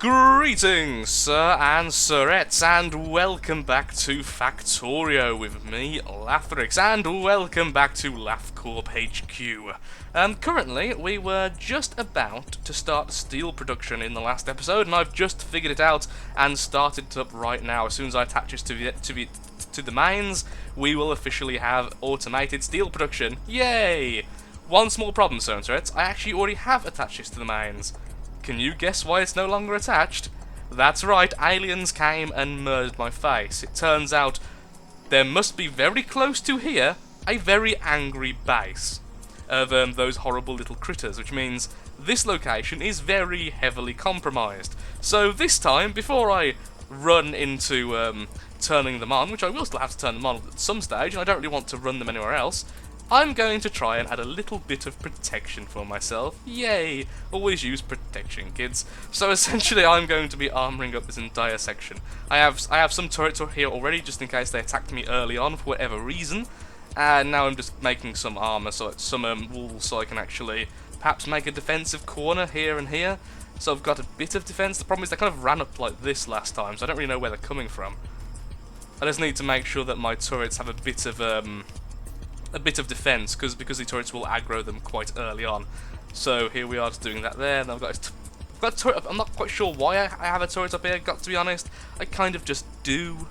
Greetings, sir and sirettes, and welcome back to Factorio with me, Lathrix, and welcome back to LathCorp HQ. Currently, we were just about to start steel production in the last episode, and I've just figured it out and started it up right now. As soon as I attach this to the mines, we will officially have automated steel production. Yay! One small problem, sir and sirettes, I actually already have attached this to the mines. Can you guess why it's no longer attached? That's right, aliens came and murdered my face. It turns out there must be very close to here a very angry base of those horrible little critters, which means this location is very heavily compromised. So this time, before I run into turning them on, which I will still have to turn them on at some stage, and I don't really want to run them anywhere else, I'm going to try and add a little bit of protection for myself. Yay! Always use protection, kids. So essentially I'm going to be armouring up this entire section. I have some turrets here already, just in case they attacked me early on for whatever reason. And now I'm just making some armour, so some walls, so I can actually perhaps make a defensive corner here and here. So I've got a bit of defence. The problem is they kind of ran up like this last time, so I don't really know where they're coming from. I just need to make sure that my turrets have a bit of defense, because the turrets will aggro them quite early on. So here we are, just doing that there. And I've got a turret up. I'm not quite sure why I have a turret up here, got to be honest. I kind of just do.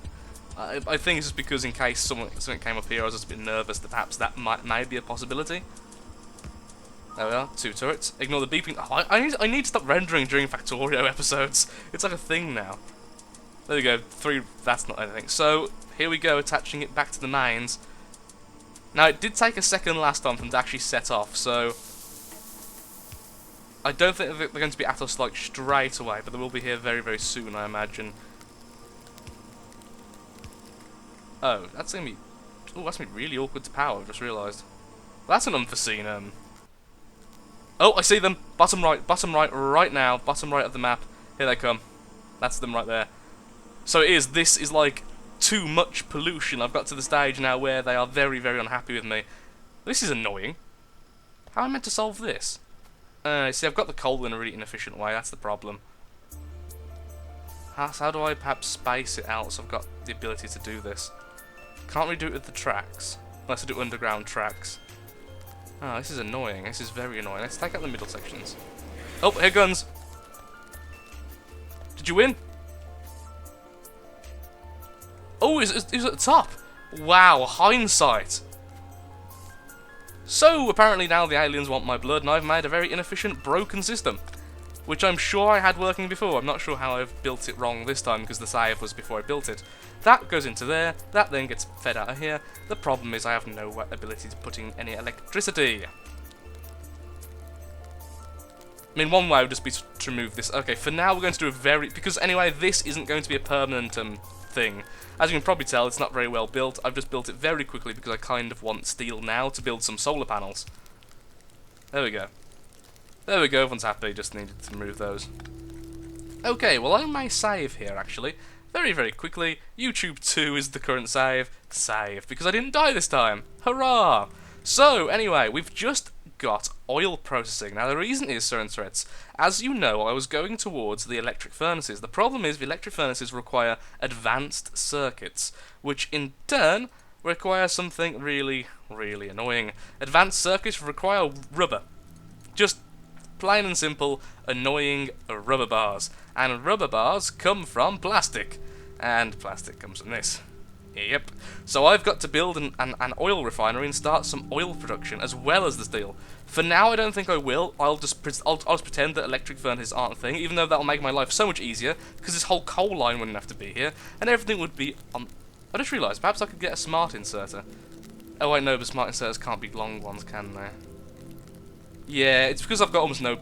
I think it's just because in case something came up here, I was just a bit nervous that perhaps that might be a possibility. There we are, 2 turrets. Ignore the beeping. Oh, I need to stop rendering during Factorio episodes. It's like a thing now. There we go, 3, that's not anything. So here we go, attaching it back to the mains. Now, it did take a second last time for them to actually set off, so I don't think they're going to be at us like straight away, but they will be here very, very soon, I imagine. Oh, that's gonna be really awkward to power. I've just realised. Well, that's an unforeseen. Oh, I see them. Bottom right, right now. Bottom right of the map. Here they come. That's them right there. So this is like too much pollution. I've got to the stage now where they are very, very unhappy with me. This is annoying. How am I meant to solve this? See, I've got the coal in a really inefficient way. That's the problem. How do I perhaps space it out so I've got the ability to do this? Can't really do it with the tracks, unless I do underground tracks. Oh, this is annoying. This is very annoying. Let's take out the middle sections. Oh, here guns. Did you win? Oh, he's at the top. Wow, hindsight. So, apparently now the aliens want my blood, and I've made a very inefficient, broken system. Which I'm sure I had working before. I'm not sure how I've built it wrong this time, because the save was before I built it. That goes into there, that then gets fed out of here. The problem is I have no ability to put in any electricity. I mean, one way would just be to remove this. Okay, for now we're going to do because anyway, this isn't going to be a permanent thing. As you can probably tell, it's not very well built. I've just built it very quickly because I kind of want steel now to build some solar panels. There we go. There we go, everyone's happy, just needed to remove those. Okay, well I may save here actually. Very, very quickly. YouTube 2 is the current save. Save, because I didn't die this time. Hurrah! So, anyway, we've just got oil processing. Now the reason is, sir and sirettes, as you know, I was going towards the electric furnaces. The problem is the electric furnaces require advanced circuits, which in turn require something really, really annoying. Advanced circuits require rubber. Just plain and simple, annoying rubber bars. And rubber bars come from plastic. And plastic comes from this. Yep. So I've got to build an oil refinery and start some oil production as well as the steel. For now, I don't think I will. I'll just pretend that electric furnaces aren't a thing, even though that'll make my life so much easier, because this whole coal line wouldn't have to be here, and everything would be on... I just realised, perhaps I could get a smart inserter. Oh wait, no, but smart inserters can't be long ones, can they? Yeah, it's because I've got almost no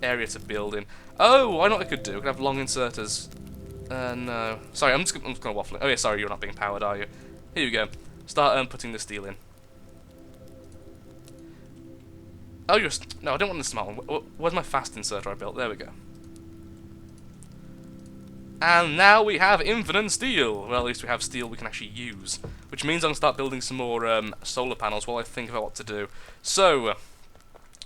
area to build in. Oh, I know what I could do. I could have long inserters. No. Sorry, I'm just going to waffle it. Oh yeah, sorry, you're not being powered, are you? Here you go. Start putting the steel in. Oh, no, I don't want the smart one. Where's my fast inserter I built? There we go. And now we have infinite steel. Well, at least we have steel we can actually use. Which means I'm going to start building some more solar panels while I think about what to do. So,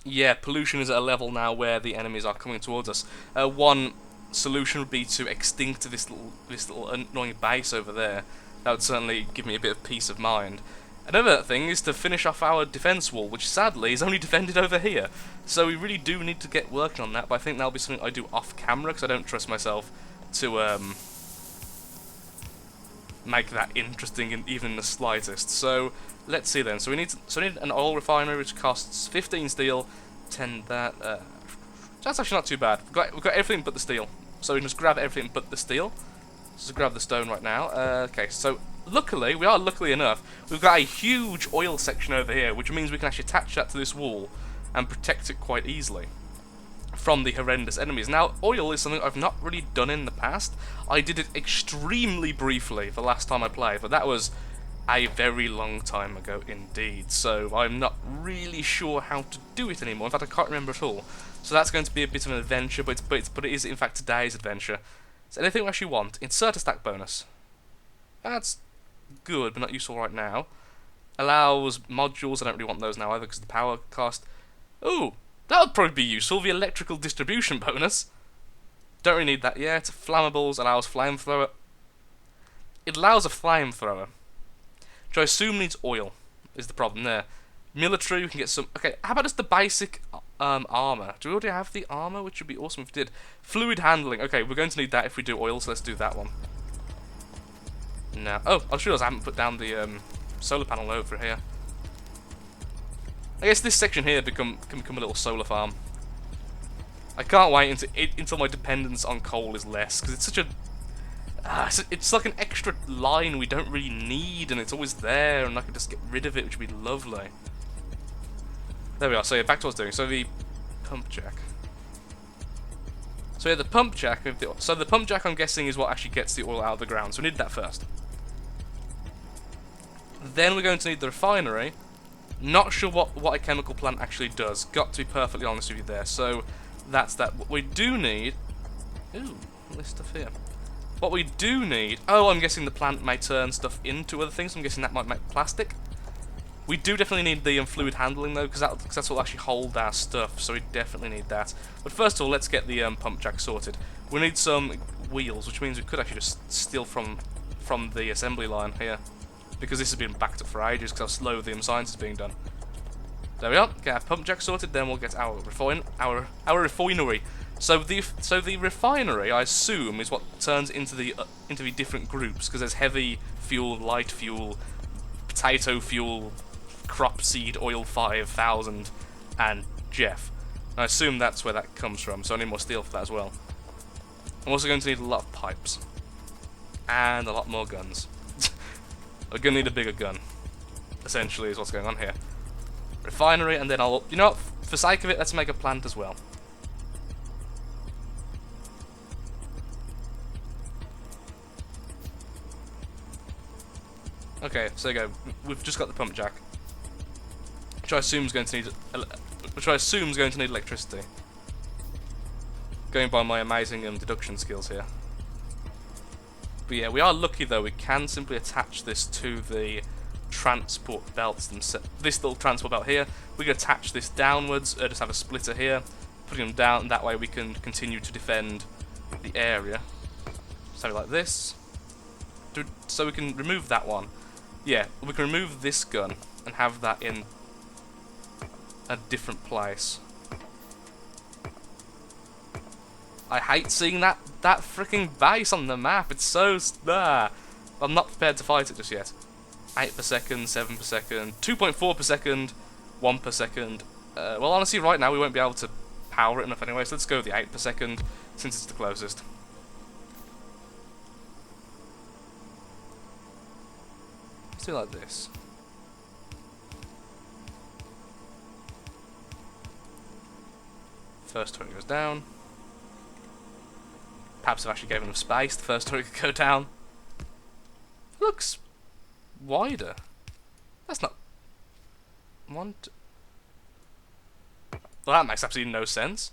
Yeah, pollution is at a level now where the enemies are coming towards us. One solution would be to extinct this little annoying base over there. That would certainly give me a bit of peace of mind. Another thing is to finish off our defense wall, which sadly is only defended over here. So we really do need to get working on that, but I think that'll be something I do off camera, because I don't trust myself to make that interesting even in the slightest. So let's see then. So we need an oil refinery which costs 15 steel, 10 that. That's actually not too bad. We've got everything but the steel. So we can just grab everything but the steel. Just grab the stone right now. Okay, so luckily enough, we've got a huge oil section over here, which means we can actually attach that to this wall and protect it quite easily from the horrendous enemies. Now, oil is something I've not really done in the past. I did it extremely briefly the last time I played, but that was a very long time ago indeed. So I'm not really sure how to do it anymore. In fact, I can't remember at all. So that's going to be a bit of an adventure, but it is in fact today's adventure. So anything we actually want, insert a stack bonus. That's good, but not useful right now. Allows modules, I don't really want those now either because the power cost. Ooh, that would probably be useful, the electrical distribution bonus. Don't really need that yet. Flammables allows flamethrower. It allows a flamethrower, which I assume needs oil, is the problem there. Military, we can get some. Okay, how about just the basic armor? Do we already have the armor? Which would be awesome if we did. Fluid handling. Okay, we're going to need that if we do oil, so let's do that one. No. Oh, I just realised I haven't put down the solar panel over here. I guess this section here can become a little solar farm. I can't wait until my dependence on coal is less, because it's such a. It's like an extra line we don't really need, and it's always there, and I can just get rid of it, which would be lovely. There we are. So yeah, back to what I was doing. So the pump jack. So yeah, the pump jack. So the pump jack, I'm guessing, is what actually gets the oil out of the ground. So we need that first. Then we're going to need the refinery. Not sure what a chemical plant actually does. Got to be perfectly honest with you there. So that's that. What we do need. Ooh, all this stuff here. What we do need. Oh, I'm guessing the plant may turn stuff into other things. I'm guessing that might make plastic. We do definitely need the fluid handling though, because that's what will actually hold our stuff. So we definitely need that. But first of all, let's get the pump jack sorted. We need some wheels, which means we could actually just steal from the assembly line here, because this has been backed up for ages because how slow the science is being done. There we are. Get our pump jack sorted, then we'll get our refinery. So the refinery, I assume, is what turns into the different groups, because there's heavy fuel, light fuel, potato fuel, crop seed oil 5000, and Jeff. And I assume that's where that comes from. So I need more steel for that as well. I'm also going to need a lot of pipes and a lot more guns. We're going to need a bigger gun, essentially, is what's going on here. Refinery, and then I'll... You know what? For sake of it, let's make a plant as well. Okay, so there you go. We've just got the pump jack, which I assume is going to need electricity. Going by my amazing deduction skills here. But yeah, we are lucky though. We can simply attach this to the transport belts themselves. This little transport belt here. We can attach this downwards. Just have a splitter here, putting them down. And that way we can continue to defend the area. So like this. So we can remove that one. Yeah, we can remove this gun and have that in a different place. I hate seeing that freaking base on the map. It's so I'm not prepared to fight it just yet. 8 per second, 7 per second, 2.4 per second, 1 per second. Well, honestly, right now we won't be able to power it enough anyway, so let's go with the 8 per second since it's the closest. Let's do it like this. First turret goes down. Perhaps I've actually given enough space. The first turret could go down. It looks wider. That's not... Well, that makes absolutely no sense.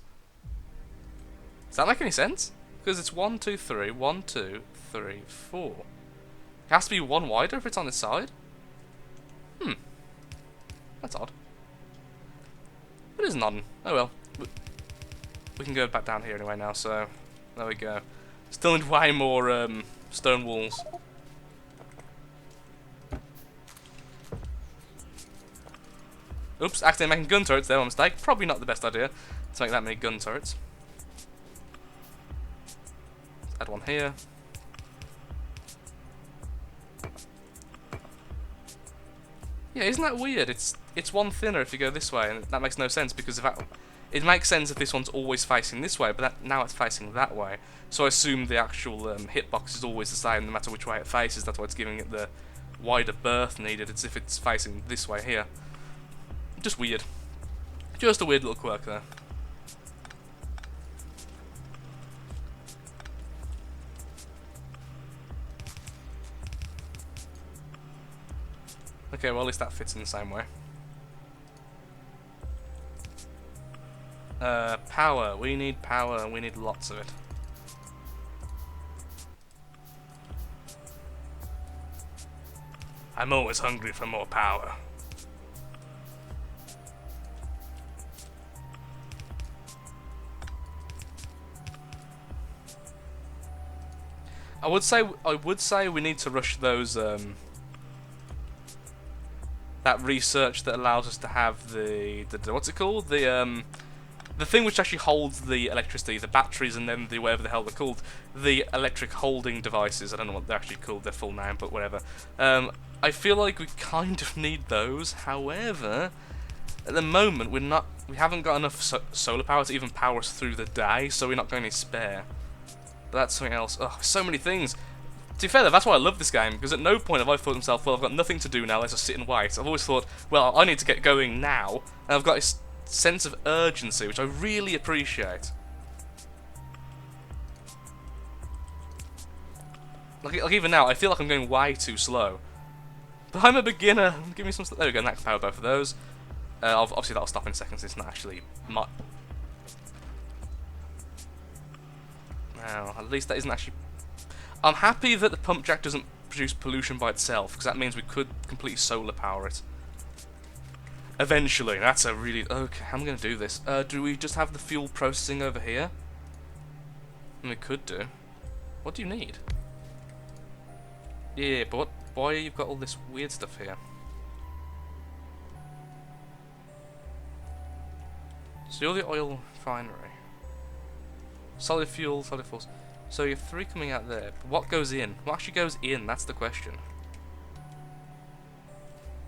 Does that make any sense? Because it's 1, 2, 3, 1, 2, 3, 4. It has to be one wider if it's on its side. That's odd. It isn't on. Oh well. We can go back down here anyway now, so there we go. Still need way more stone walls. Oops, accidentally making gun turrets there, my mistake. Probably not the best idea to make that many gun turrets. Let's add one here. Yeah, isn't that weird? It's one thinner if you go this way, and that makes no sense because it makes sense if this one's always facing this way, but now it's facing that way. So I assume the actual hitbox is always the same no matter which way it faces. That's why it's giving it the wider berth needed. It's if it's facing this way here. Just weird. Just a weird little quirk there. Okay, well at least that fits in the same way. Power. We need power, and we need lots of it. I'm always hungry for more power. I would say we need to rush those that research that allows us to have the what's it called? The thing which actually holds the electricity, the batteries, and then the whatever the hell they're called, the electric holding devices. I don't know what they're actually called, their full name, but whatever. I feel like we kind of need those. However, at the moment we haven't got enough solar power to even power us through the day, so we're not going to spare. But that's something else. Oh, so many things. To be fair though, that's why I love this game, because at no point have I thought to myself, well, I've got nothing to do now, let's just sit and wait. I've always thought, well, I need to get going now, and I've got this sense of urgency, which I really appreciate. Like even now, I feel like I'm going way too slow. But I'm a beginner. Give me some. There we go. And that can power both of those. Obviously, that'll stop in a second. Since it's not actually. Now, at least that isn't actually. I'm happy that the pump jack doesn't produce pollution by itself, because that means we could completely solar power it. Eventually, that's a really... Okay, how am I going to do this? Do we just have the fuel processing over here? And we could do. What do you need? Yeah, but why you've got all this weird stuff here? So you're the oil refinery. Solid fuel, solid fuels. So you have 3 coming out there. But what goes in? What actually goes in? That's the question.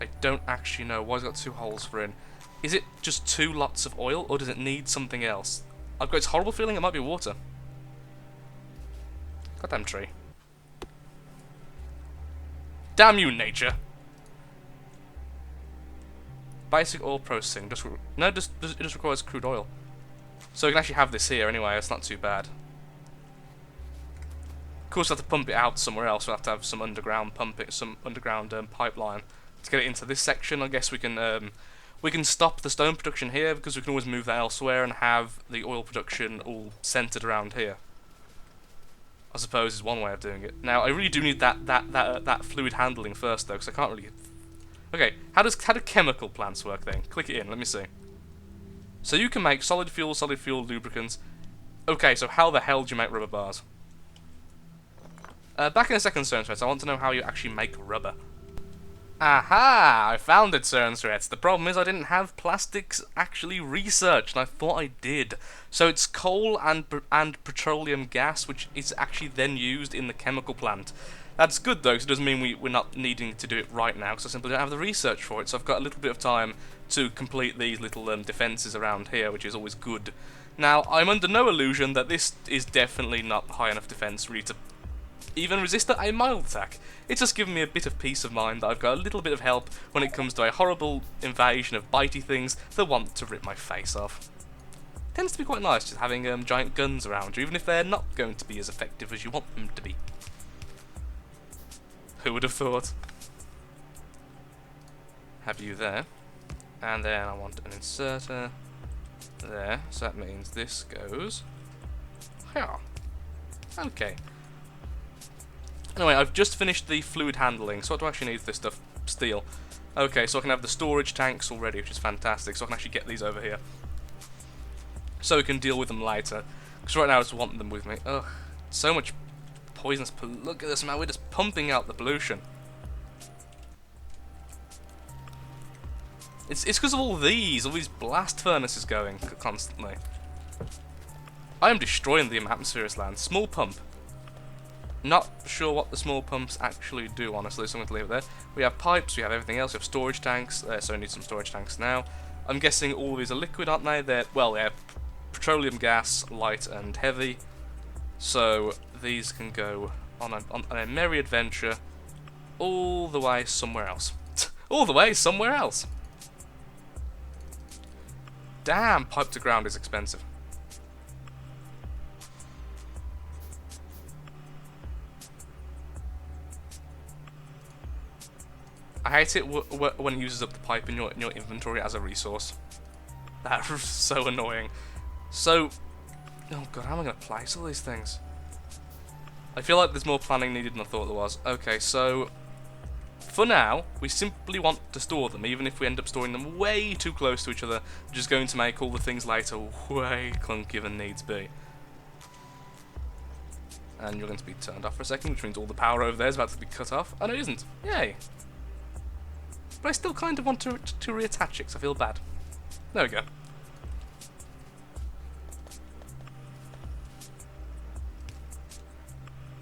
I don't actually know. Why it's got 2 holes for in? Is it just 2 lots of oil, or does it need something else? I've got this horrible feeling it might be water. Goddamn tree. Damn you, nature! Basic oil processing. It just requires crude oil. So we can actually have this here anyway. It's not too bad. Of course, we'll have to pump it out somewhere else. We'll have to have some underground pipeline to get it into this section. I guess we can stop the stone production here because we can always move that elsewhere and have the oil production all centered around here. I suppose is one way of doing it. Now I really do need that fluid handling first though, because I can't really. Okay, how do chemical plants work then? Click it in. Let me see. So you can make solid fuel lubricants. Okay, so how the hell do you make rubber bars? Back in a second, Cernsrets, I want to know how you actually make rubber. Aha! I found it, Cernsrets. The problem is I didn't have plastics actually researched, and I thought I did. So it's coal and petroleum gas, which is actually then used in the chemical plant. That's good though, because it doesn't mean we're not needing to do it right now, because I simply don't have the research for it. So I've got a little bit of time to complete these little defences around here, which is always good. Now, I'm under no illusion that this is definitely not high enough defence really to even resist a mild attack. It's just given me a bit of peace of mind that I've got a little bit of help when it comes to a horrible invasion of bitey things that want to rip my face off. Tends to be quite nice just having giant guns around you, even if they're not going to be as effective as you want them to be. Who would have thought? Have you there. And then I want an inserter there, so that means this goes here. Okay. Anyway, I've just finished the fluid handling, so what do I actually need for this stuff? Steel. Okay, so I can have the storage tanks already, which is fantastic. So I can actually get these over here. So we can deal with them later. Because right now I just want them with me. Ugh, so much poisonous look at this, man. We're just pumping out the pollution. It's because of all these blast furnaces going constantly. I am destroying the atmosphere, this land. Small pump. Not sure what the small pumps actually do, honestly, so I'm going to leave it there. We have pipes, we have everything else, we have storage tanks, so I need some storage tanks now. I'm guessing all these are liquid, aren't they? They're, well, they're petroleum gas, light and heavy. So these can go on a merry adventure all the way somewhere else. All the way somewhere else! Damn, pipe to ground is expensive. I hate it when it uses up the pipe in your inventory as a resource. That's so annoying. So, oh god, how am I going to place all these things? I feel like there's more planning needed than I thought there was. Okay, so for now, we simply want to store them, even if we end up storing them way too close to each other, which is going to make all the things later way clunkier than needs be. And you're going to be turned off for a second, which means all the power over there is about to be cut off. Oh no, it isn't. Yay! But I still kind of want to reattach it, because I feel bad. There we go.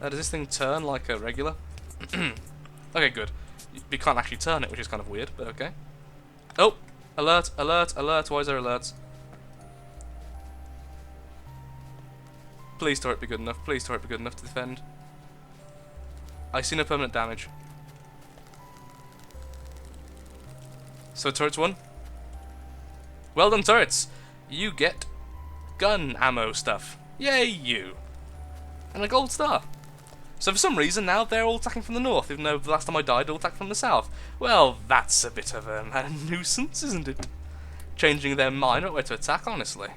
Does this thing turn like a regular? Okay, good. You can't actually turn it, which is kind of weird, but okay. Oh! Alert, alert, alert. Why is there alerts? Please turret be good enough. Please turret be good enough to defend. I see no permanent damage. So turrets won. Well done, turrets. You get gun ammo stuff. Yay, you. And a gold star. So for some reason now they're all attacking from the north, even though the last time I died they all attacked from the south. Well, that's a bit of a nuisance, isn't it? Changing their mind, where to attack, honestly.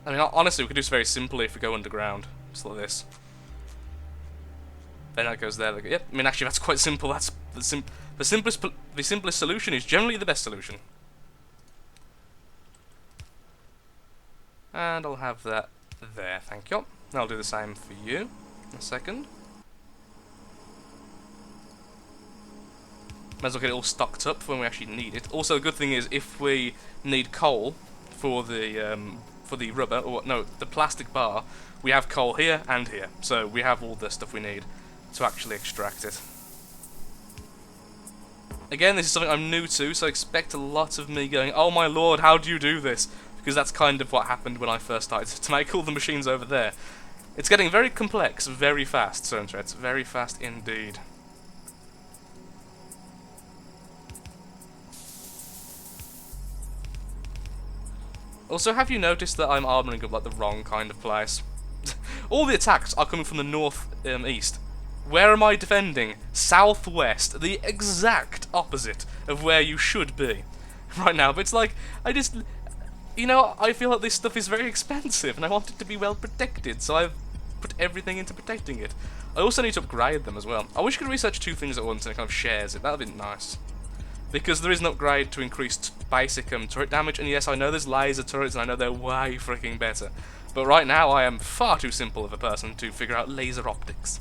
I mean, honestly, we could do this very simply if we go underground, just like this. Then that goes there. Yep. I mean, actually, that's quite simple. That's the simplest solution is generally the best solution. And I'll have that there. Thank you. I'll do the same for you in a second. Might as well get it all stocked up for when we actually need it. Also, the good thing is if we need coal for the rubber, or no, the plastic bar, we have coal here and here. So we have all the stuff we need to actually extract it. Again, this is something I'm new to, so expect a lot of me going, oh my lord, how do you do this? Because that's kind of what happened when I first started to make all the machines over there. It's getting very complex, very fast, It's very fast indeed. Also, have you noticed that I'm armoring up like the wrong kind of place? All the attacks are coming from the north east. Where am I defending? Southwest, the exact opposite of where you should be right now. But it's like, you know, I feel like this stuff is very expensive and I want it to be well protected, so I've put everything into protecting it. I also need to upgrade them as well. I wish you could research two things at once and it kind of shares it. That would be nice. Because there is an upgrade to increase basic turret damage, and yes, I know there's laser turrets and I know they're way freaking better. But right now I am far too simple of a person to figure out laser optics.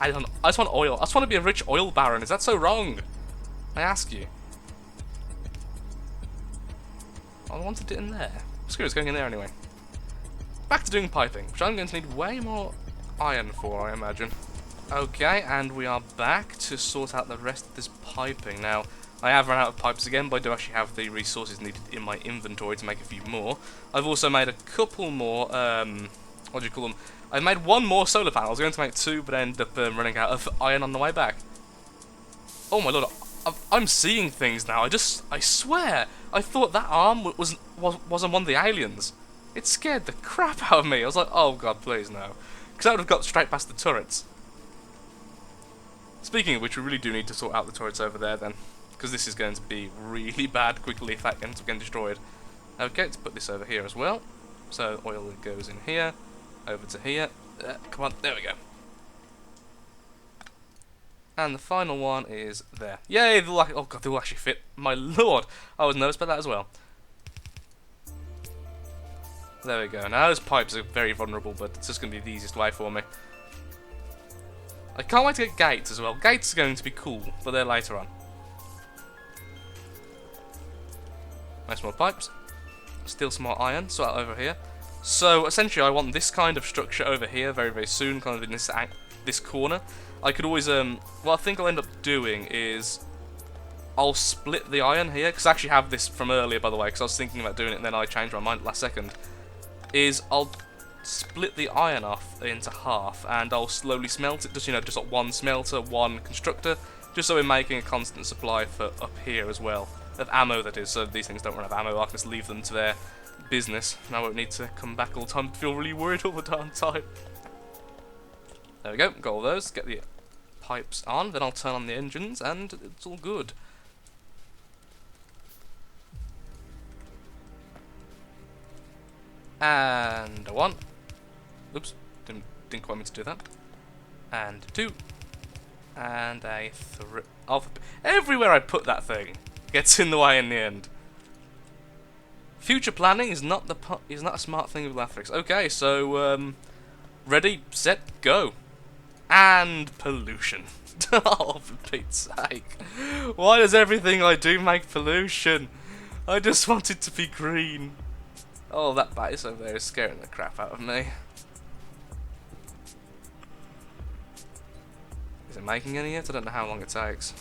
I just want oil. I just want to be a rich oil baron. Is that so wrong? I ask you. I wanted it in there. Screw it, it's going in there anyway. Back to doing piping, which I'm going to need way more iron for, I imagine. Okay, and we are back to sort out the rest of this piping. Now, I have run out of pipes again, but I do actually have the resources needed in my inventory to make a few more. I've also made a couple more, what do you call them? I made one more solar panel. I was going to make two, but I ended up running out of iron on the way back. Oh my lord, I'm seeing things now. I swear, I thought that arm was on one of the aliens. It scared the crap out of me. I was like, oh god, please no. Because I would have got straight past the turrets. Speaking of which, we really do need to sort out the turrets over there then. Because this is going to be really bad quickly if that ends up getting destroyed. Okay, let's put this over here as well. So oil goes in here, over to here. Come on, there we go. And the final one is there. Yay! Oh god, they'll actually fit. My lord! I was nervous about that as well. There we go. Now those pipes are very vulnerable, but it's just going to be the easiest way for me. I can't wait to get gates as well. Gates are going to be cool, but they're later on. Nice more pipes. Still some more iron, so over here. So essentially I want this kind of structure over here very, very soon, kind of in this corner. I could always, what I think I'll end up doing is I'll split the iron here, because I actually have this from earlier, by the way, because I was thinking about doing it and then I changed my mind last second. Is I'll split the iron off into half and I'll slowly smelt it, just, you know, just like one smelter, one constructor, just so we're making a constant supply for up here as well. Of ammo, that is, so these things don't run out of ammo, I can just leave them to their business, and I won't need to come back all the time and feel really worried all the damn time. There we go, got all those, get the pipes on, then I'll turn on the engines, and it's all good. And a 1. Oops, didn't quite mean to do that. And 2. And a 3. Everywhere I put that thing gets in the way in the end. Future planning is not a smart thing with Lathrix. Okay, so ready, set, go. And pollution. Oh, for Pete's sake. Why does everything I do make pollution? I just want it to be green. Oh, that base over there is scaring the crap out of me. Is it making any yet? I don't know how long it takes.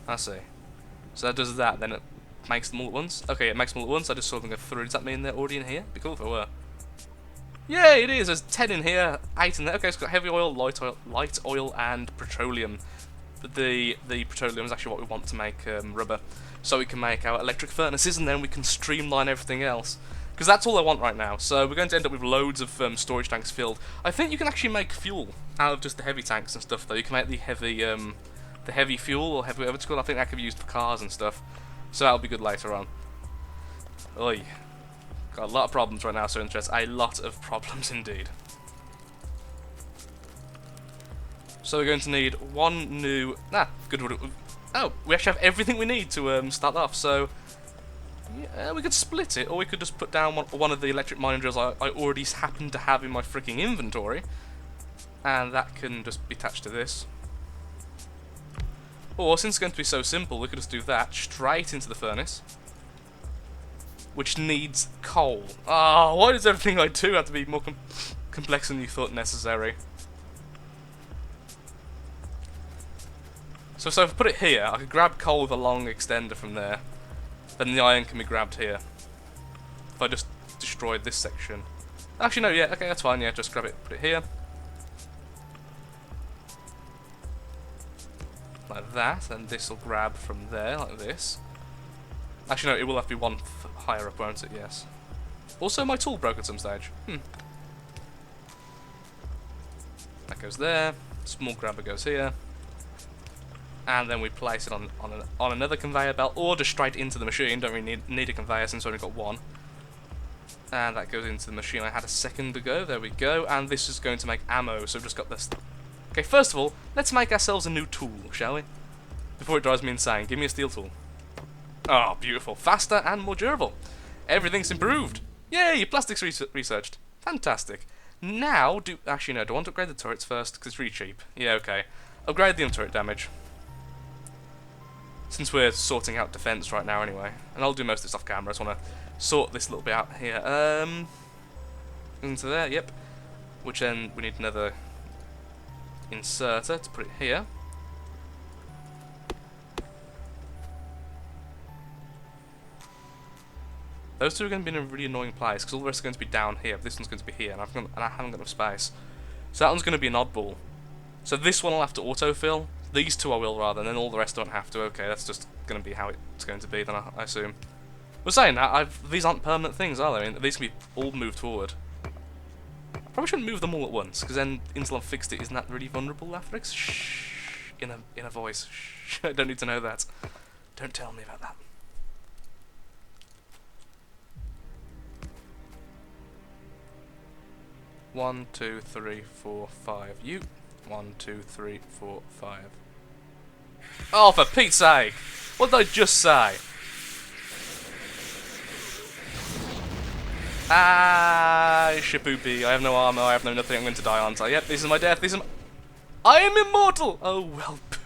I see. So that does that, then it makes them all at once? Okay, it makes them all at once, I just saw them go through. Does that mean they're already in here? Be cool if it were. Yeah, it is! There's 10 in here, 8 in there. Okay, it's got heavy oil, light oil, and petroleum. The petroleum is actually what we want to make rubber. So we can make our electric furnaces, and then we can streamline everything else. Because that's all I want right now. So we're going to end up with loads of storage tanks filled. I think you can actually make fuel out of just the heavy tanks and stuff, though. You can make the heavy fuel, or heavy whatever it's called. I think that could be used for cars and stuff. So that'll be good later on. Oi. Got a lot of problems right now, so interest. A lot of problems indeed. So we're going to need one new... good. Oh, we actually have everything we need to start off, so... Yeah, we could split it, or we could just put down one of the electric mining drills I already happen to have in my freaking inventory. And that can just be attached to this. Or, since it's going to be so simple, we could just do that straight into the furnace. Which needs coal. Ah, why does everything I do have to be more complex than you thought necessary? So if I put it here, I could grab coal with a long extender from there. Then the iron can be grabbed here. If I just destroyed this section. Actually, no, yeah, okay, that's fine, yeah, just grab it, put it here. Like that, and this will grab from there, like this. Actually, no, it will have to be one higher up, won't it? Yes. Also, my tool broke at some stage. That goes there. Small grabber goes here. And then we place it on another conveyor belt, or just straight into the machine. Don't really need a conveyor since we've only got one. And that goes into the machine I had a second ago. There we go. And this is going to make ammo, so we've just got this. Okay, first of all, let's make ourselves a new tool, shall we? Before it drives me insane. Give me a steel tool. Oh, beautiful. Faster and more durable. Everything's improved. Yay, plastics researched. Fantastic. Now, actually, no, do I want to upgrade the turrets first? Because it's really cheap. Yeah, okay. Upgrade the turret damage. Since we're sorting out defense right now anyway. And I'll do most of this off camera. I just want to sort this little bit out here. Into there, yep. Which then we need another inserter to put it here. Those two are going to be in a really annoying place because all the rest are going to be down here. But this one's going to be here, and I haven't got enough space. So that one's going to be an oddball. So this one I'll have to autofill. These two I will rather, and then all the rest don't have to. Okay, that's just going to be how it's going to be then, I assume. But saying that, these aren't permanent things, are they? I mean, these can be all moved forward. I probably shouldn't move them all at once, because then until I've fixed it, isn't that really vulnerable, Lathrix? Shh, in a voice. Shh, I don't need to know that. Don't tell me about that. 1, 2, 3, 4, 5. You. 1, 2, 3, 4, 5. Oh, for Pete's sake! What did I just say? Ah, shaboopy. I have no armor, I have no nothing, I'm going to die, aren't I? Yep, this is my death, this is my... I am immortal! Oh, well, poop.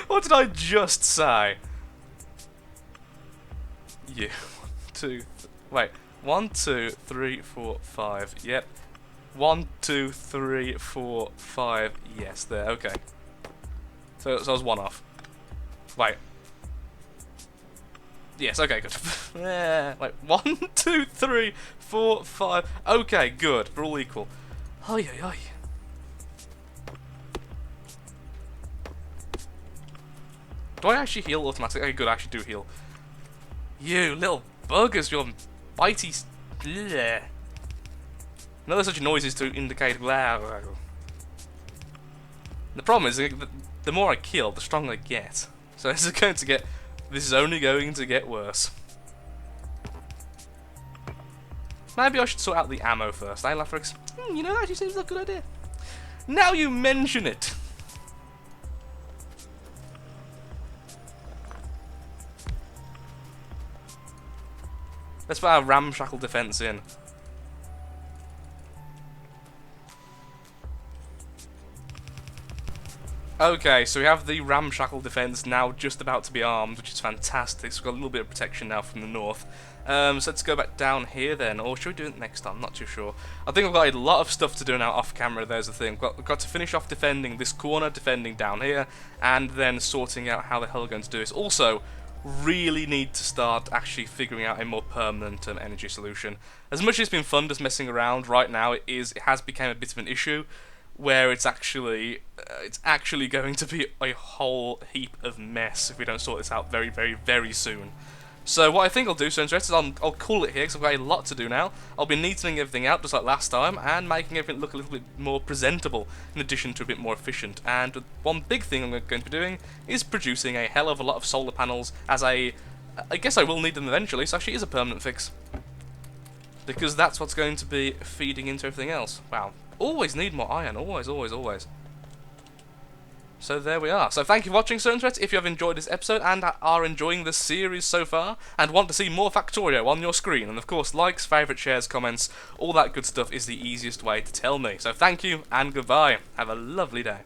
What did I just say? You. 2, wait. 1, 2, 3, 4, 5. Yep. 1, 2, 3, 4, 5. Yes, there, okay. So I was one off. Wait. Yes, okay, good. Yeah, wait, 1, 2, 3, 4, 5. Okay, good. We're all equal. Oi, oi, oi. Do I actually heal automatically? Okay, good, I actually do heal. You little buggers, your bitey. Bleh. Another such noises to indicate. Blah, blah, blah. The problem is, the more I kill, the stronger I get. So this is only going to get worse. Maybe I should sort out the ammo first, eh, Lathrix? You know, that actually seems like a good idea. Now you mention it! Let's put our ramshackle defense in. Okay, so we have the ramshackle defense now just about to be armed, which is fantastic. So we've got a little bit of protection now from the north. So let's go back down here then, or should we do it next time? I'm not too sure. I think I've got a lot of stuff to do now off camera, there's the thing. We've got to finish off defending this corner, defending down here, and then sorting out how the hell we're going to do this. Also, really need to start actually figuring out a more permanent energy solution. As much as it's been fun just messing around, right now it has become a bit of an issue, where it's actually going to be a whole heap of mess if we don't sort this out very, very, very soon. So what I think I'll do, so is I'll call it here because I've got a lot to do now. I'll be neatening everything out just like last time and making everything look a little bit more presentable in addition to a bit more efficient. And one big thing I'm going to be doing is producing a hell of a lot of solar panels as I guess I will need them eventually, so actually it is a permanent fix. Because that's what's going to be feeding into everything else. Wow. Always need more iron, always, always, always. So there we are. So thank you for watching, Certain Threats. If you have enjoyed this episode and are enjoying the series so far, and want to see more Factorio on your screen, and of course likes, favourites, shares, comments, all that good stuff is the easiest way to tell me. So thank you, and goodbye. Have a lovely day.